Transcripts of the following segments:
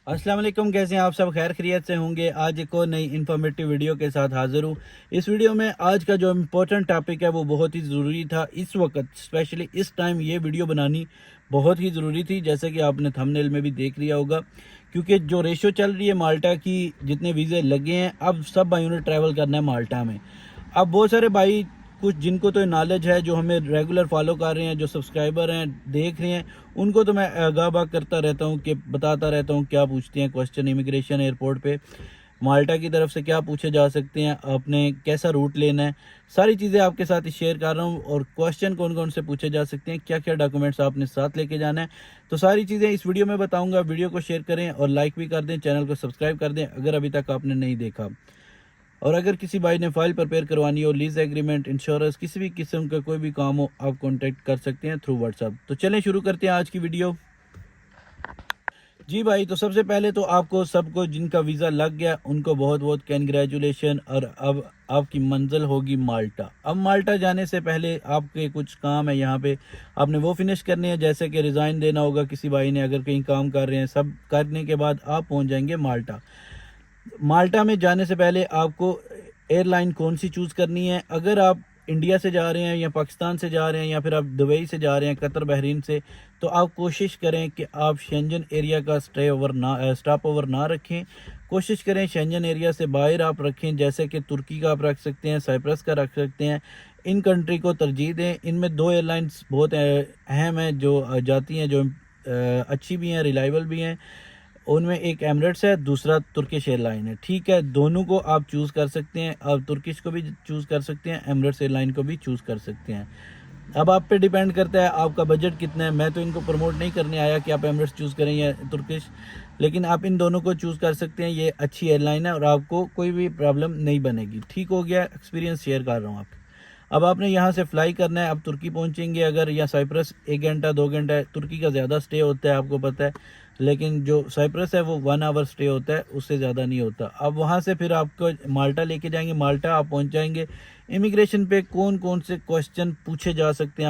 अस्सलाम वालेकुम, कैसे हैं आप सब? खैर खैरियत से होंगे। आज एक और नई इन्फॉर्मेटिव वीडियो के साथ हाज़िर हूँ। इस वीडियो में आज का जो इम्पोर्टेंट टॉपिक है वो बहुत ही ज़रूरी था। इस वक्त स्पेशली इस टाइम ये वीडियो बनानी बहुत ही ज़रूरी थी, जैसे कि आपने थंबनेल में भी देख लिया होगा। क्योंकि जो रेशो चल रही है माल्टा की, जितने वीज़े लगे हैं, अब सब भाइयों ने ट्रैवल करना है माल्टा में। अब बहुत सारे भाई, कुछ जिनको तो नॉलेज है, जो हमें रेगुलर फॉलो कर रहे हैं, जो सब्सक्राइबर हैं, देख रहे हैं, उनको तो मैं आगाह बाग करता रहता हूँ कि बताता रहता हूँ क्या पूछते हैं क्वेश्चन इमिग्रेशन एयरपोर्ट पे, माल्टा की तरफ से क्या पूछे जा सकते हैं, आपने कैसा रूट लेना है, सारी चीज़ें आपके साथ शेयर कर रहा हूँ। और क्वेश्चन कौन कौन से पूछे जा सकते हैं, क्या क्या डॉक्यूमेंट्स आपने साथ लेके जाना है, तो सारी चीज़ें इस वीडियो में बताऊँगा। वीडियो को शेयर करें और लाइक भी कर दें, चैनल को सब्सक्राइब कर दें अगर अभी तक आपने नहीं देखा। और अगर किसी भाई ने फाइल प्रिपेयर करवानी हो, लीज एग्रीमेंट, इंश्योरेंस, किसी भी किस्म का कोई भी काम हो, आप कांटेक्ट कर सकते हैं थ्रू व्हाट्सएप। तो चलें शुरू करते हैं आज की वीडियो। जी भाई, तो सबसे पहले तो आपको सबको जिनका वीज़ा लग गया उनको बहुत बहुत कैंग्रेचुलेशन। और अब आपकी मंजिल होगी माल्टा। अब माल्टा जाने से पहले आपके कुछ काम है यहाँ पे, आपने वो फिनिश करने हैं। जैसे कि रिज़ाइन देना होगा किसी भाई ने, अगर कहीं काम कर रहे हैं, सब करने के बाद आप पहुँच जाएंगे माल्टा। माल्टा में जाने से पहले आपको एयरलाइन कौन सी चूज़ करनी है। अगर आप इंडिया से जा रहे हैं या पाकिस्तान से जा रहे हैं या फिर आप दुबई से जा रहे हैं, कतर बहरीन से, तो आप कोशिश करें कि आप शेंजन एरिया का स्टॉप ओवर ना रखें। कोशिश करें शेंजन एरिया से बाहर आप रखें, जैसे कि तुर्की का आप रख सकते हैं, साइप्रस का रख सकते हैं। इन कंट्री को तरजीह दें। इनमें दो एयरलाइंस बहुत अहम हैं जो जाती हैं, जो अच्छी भी हैं, रिलायबल भी हैं। उनमें एक एमिरेट्स है, दूसरा तुर्किश एयरलाइन है। ठीक है, दोनों को आप चूज़ कर सकते हैं। आप तुर्किश को भी चूज़ कर सकते हैं, एमिरेट्स एयरलाइन को भी चूज़ कर सकते हैं। अब आप पे डिपेंड करता है आपका बजट कितना है। मैं तो इनको प्रमोट नहीं करने आया कि आप एमिरेट्स चूज़ करें या तुर्किश, लेकिन आप इन दोनों को चूज़ कर सकते हैं। ये अच्छी एयरलाइन है और आपको कोई भी प्रॉब्लम नहीं बनेगी। ठीक हो गया, एक्सपीरियंस शेयर कर रहा हूँ आप। अब आपने यहाँ से फ़्लाई करना है। अब तुर्की पहुँचेंगे अगर, या साइप्रस 1 घंटा 2 घंटा, तुर्की का ज़्यादा स्टे होता है आपको पता है, लेकिन जो साइप्रस है वो 1 आवर स्टे होता है, उससे ज़्यादा नहीं होता। अब वहाँ से फिर आपको माल्टा लेके जाएंगे। माल्टा आप पहुँच जाएंगे। इमिग्रेशन पे कौन कौन से क्वेश्चन पूछे जा सकते हैं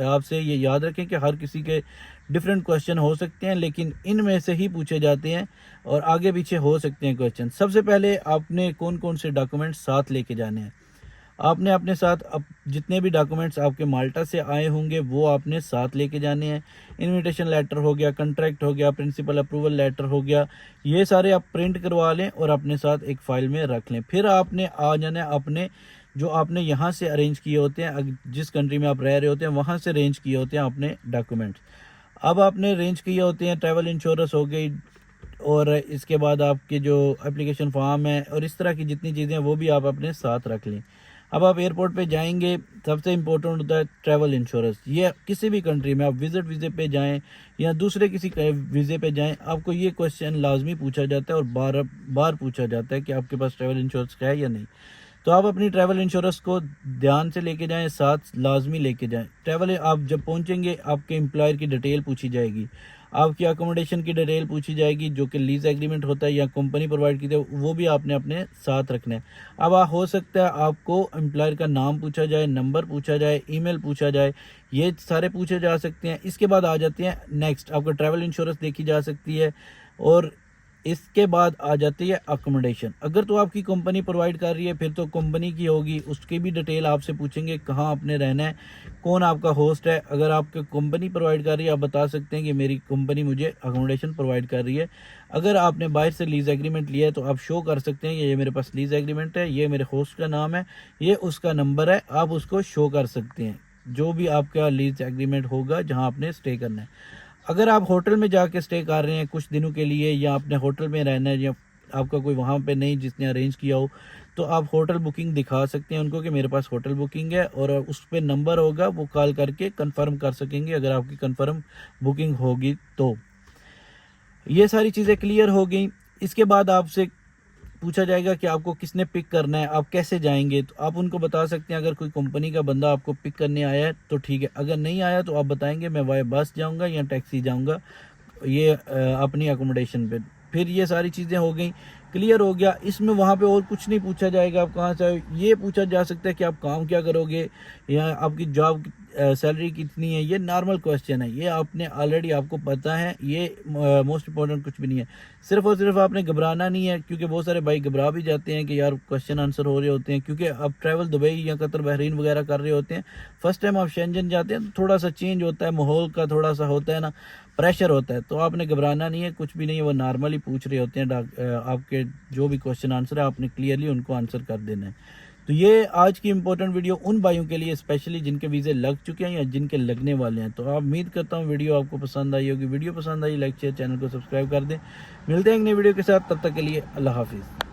आपसे, ये याद रखें कि हर किसी के डिफरेंट क्वेश्चन हो सकते हैं, लेकिन इनमें से ही पूछे जाते हैं और आगे पीछे हो सकते हैं क्वेश्चन। सबसे पहले आपने कौन कौन से डॉक्यूमेंट्स साथ लेके जाने हैं। आपने अपने साथ जितने भी डॉक्यूमेंट्स आपके माल्टा से आए होंगे वो आपने साथ लेके जाने हैं। इनविटेशन लेटर हो गया, कॉन्ट्रैक्ट हो गया, प्रिंसिपल अप्रूवल लेटर हो गया, ये सारे आप प्रिंट करवा लें और अपने साथ एक फ़ाइल में रख लें। फिर आपने आ जाना है अपने, जो आपने यहाँ से अरेंज किए होते हैं, जिस कंट्री में आप रह रहे होते हैं वहाँ से अरेंज किए होते हैं अपने डॉक्यूमेंट्स। अब आपने अरेंज किए होते हैं, ट्रैवल इंश्योरेंस हो गई, और इसके बाद आपके जो एप्लीकेशन फॉर्म है और इस तरह की जितनी चीज़ें हैं वो भी आप अपने साथ रख लें। अब आप एयरपोर्ट पे जाएंगे, सबसे इम्पोर्टेंट होता है ट्रैवल इंश्योरेंस। ये किसी भी कंट्री में आप विज़िट वीज़े पे जाएं या दूसरे किसी वीज़े पे जाएं, आपको ये क्वेश्चन लाजमी पूछा जाता है और बार बार पूछा जाता है कि आपके पास ट्रैवल इंश्योरेंस है या नहीं। तो आप अपनी ट्रैवल इंश्योरेंस को ध्यान से लेके जाएं, साथ लाजमी लेके जाएं। ट्रैवल आप जब पहुंचेंगे आपके एम्प्लॉयर की डिटेल पूछी जाएगी, आपकी अकोमोडेशन की डिटेल पूछी जाएगी, जो कि लीज एग्रीमेंट होता है या कंपनी प्रोवाइड की है, वो भी आपने अपने साथ रखना है। अब हो सकता है आपको एम्प्लॉयर का नाम पूछा जाए, नंबर पूछा जाए, ईमेल पूछा जाए, ये सारे पूछे जा सकते हैं। इसके बाद आ जाते हैं नेक्स्ट, आपका ट्रैवल इंश्योरेंस देखी जा सकती है। और इसके बाद आ जाती है अकोमोडेशन। अगर तो आपकी कंपनी प्रोवाइड कर रही है फिर तो कंपनी की होगी, उसकी भी डिटेल आपसे पूछेंगे, कहाँ आपने रहना है, कौन आपका होस्ट है। अगर आपकी कंपनी प्रोवाइड कर रही है आप बता सकते हैं कि मेरी कंपनी मुझे अकोमोडेशन प्रोवाइड कर रही है। अगर आपने बाहर से लीज एग्रीमेंट लिया है तो आप शो कर सकते हैं कि ये मेरे पास लीज एग्रीमेंट है, ये मेरे होस्ट का नाम है, ये उसका नंबर है, आप उसको शो कर सकते हैं जो भी आपका लीज एग्रीमेंट होगा जहाँ आपने स्टे करना है। अगर आप होटल में जाके स्टे कर रहे हैं कुछ दिनों के लिए, या अपने होटल में रहना है, या आपका कोई वहाँ पे नहीं जिसने अरेंज किया हो, तो आप होटल बुकिंग दिखा सकते हैं उनको कि मेरे पास होटल बुकिंग है, और उस पर नंबर होगा, वो कॉल करके कंफर्म कर सकेंगे अगर आपकी कंफर्म बुकिंग होगी तो। ये सारी चीज़ें क्लियर हो गई। इसके बाद आपसे पूछा जाएगा कि आपको किसने पिक करना है, आप कैसे जाएंगे, तो आप उनको बता सकते हैं। अगर कोई कंपनी का बंदा आपको पिक करने आया है तो ठीक है, अगर नहीं आया तो आप बताएंगे मैं वाया बस जाऊंगा या टैक्सी जाऊंगा, ये अपनी अकोमोडेशन पे। फिर ये सारी चीज़ें हो गई, क्लियर हो गया। इसमें वहाँ पे और कुछ नहीं पूछा जाएगा आप कहाँ से आए, ये पूछा जा सकता है कि आप काम क्या करोगे या आपकी जॉब सैलरी कितनी है। ये नॉर्मल क्वेश्चन है, ये आपने ऑलरेडी आपको पता है, ये मोस्ट इंपॉर्टेंट कुछ भी नहीं है। सिर्फ और सिर्फ आपने घबराना नहीं है, क्योंकि बहुत सारे भाई घबरा भी जाते हैं कि यार क्वेश्चन आंसर हो रहे होते हैं, क्योंकि आप ट्रैवल दुबई या कतर बहरीन वगैरह कर रहे होते हैं। फर्स्ट टाइम आप शेंजन जाते हैं तो थोड़ा सा चेंज होता है, माहौल का थोड़ा सा होता है ना, प्रेशर होता है। तो आपने घबराना नहीं है, कुछ भी नहीं है, वो नॉर्मली पूछ रहे होते हैं। आपके जो भी क्वेश्चन आंसर है आपने क्लियरली उनको आंसर कर देना है। तो ये आज की इंपॉर्टेंट वीडियो उन भाइयों के लिए स्पेशली जिनके वीज़े लग चुके हैं या जिनके लगने वाले हैं। तो आप उम्मीद करता हूँ वीडियो आपको पसंद आई होगी। वीडियो पसंद आई, लाइक शेयर, चैनल को सब्सक्राइब कर दें। मिलते हैं एक नई वीडियो के साथ, तब तक के लिए अल्लाह हाफिज़।